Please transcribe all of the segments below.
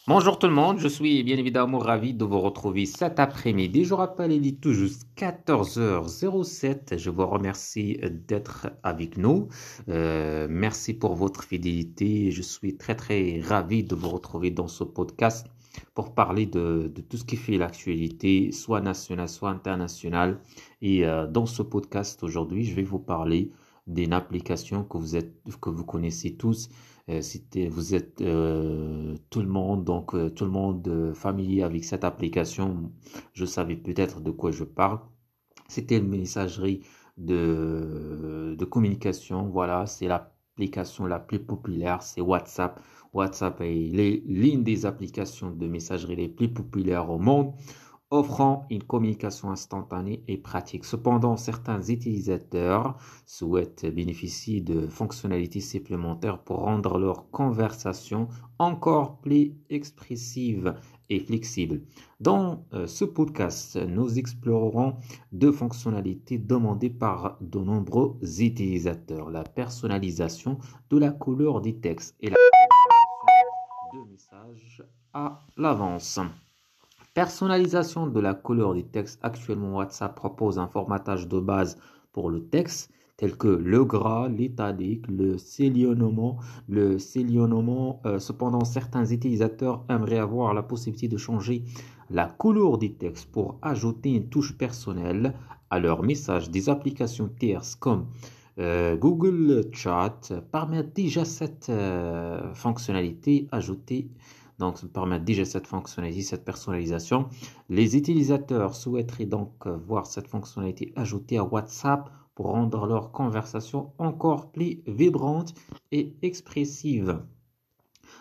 Bonjour tout le monde, je suis bien évidemment ravi de vous retrouver cet après-midi. Je rappelle, il est tout juste 14h07. Je vous remercie d'être avec nous. Merci pour votre fidélité. Je suis très ravi de vous retrouver dans ce podcast pour parler de tout ce qui fait l'actualité, soit nationale, soit internationale. Et dans ce podcast aujourd'hui, je vais vous parler d'une application que vous connaissez tous. Vous êtes tout le monde, donc tout le monde familier avec cette application. Je savais peut-être de quoi je parle. C'était une messagerie de communication. Voilà, c'est l'application la plus populaire, c'est WhatsApp. WhatsApp est l'une des applications de messagerie les plus populaires au monde, offrant une communication instantanée et pratique. Cependant, certains utilisateurs souhaitent bénéficier de fonctionnalités supplémentaires pour rendre leur conversation encore plus expressive et flexible. Dans ce podcast, nous explorerons deux fonctionnalités demandées par de nombreux utilisateurs: la personnalisation de la couleur des textes et la de messages à l'avance. Personnalisation de la couleur des textes. Actuellement, WhatsApp propose un formatage de base pour le texte, tel que le gras, l'italique, le sélignement. Cependant, certains utilisateurs aimeraient avoir la possibilité de changer la couleur des textes pour ajouter une touche personnelle à leurs messages. Des applications tierces comme Google Chat permettent déjà cette fonctionnalité ajoutée. Donc, ça permet déjà cette fonctionnalité, cette personnalisation. Les utilisateurs souhaiteraient donc voir cette fonctionnalité ajoutée à WhatsApp pour rendre leur conversation encore plus vibrante et expressive.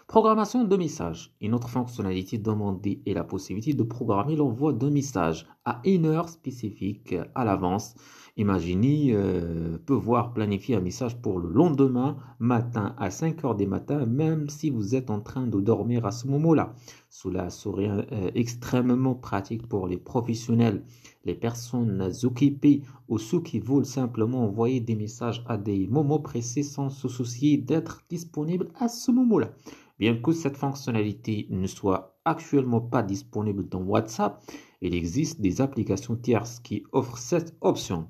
Programmation de messages. Une autre fonctionnalité demandée est la possibilité de programmer l'envoi d'un message à une heure spécifique à l'avance. Imaginez pouvoir planifier un message pour le lendemain matin à 5 heures du matin, même si vous êtes en train de dormir à ce moment-là. Cela serait extrêmement pratique pour les professionnels, les personnes occupées ou ceux qui veulent simplement envoyer des messages à des moments précis sans se soucier d'être disponible à ce moment-là. Bien que cette fonctionnalité ne soit actuellement pas disponible dans WhatsApp, il existe des applications tierces qui offrent cette option.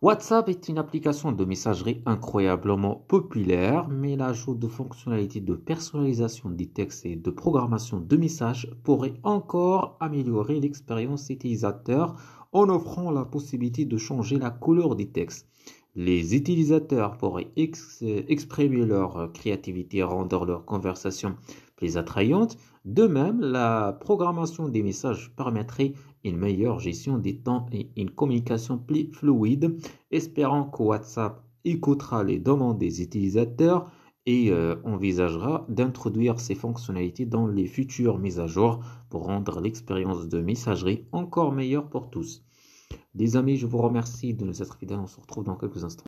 WhatsApp est une application de messagerie incroyablement populaire, mais l'ajout de fonctionnalités de personnalisation des textes et de programmation de messages pourrait encore améliorer l'expérience utilisateur en offrant la possibilité de changer la couleur des textes. Les utilisateurs pourraient exprimer leur créativité et rendre leur conversation plus attrayante. De même, la programmation des messages permettrait une meilleure gestion des temps et une communication plus fluide. Espérant que WhatsApp écoutera les demandes des utilisateurs et envisagera d'introduire ces fonctionnalités dans les futures mises à jour pour rendre l'expérience de messagerie encore meilleure pour tous. Les amis, je vous remercie de nous être fidèles. On se retrouve dans quelques instants.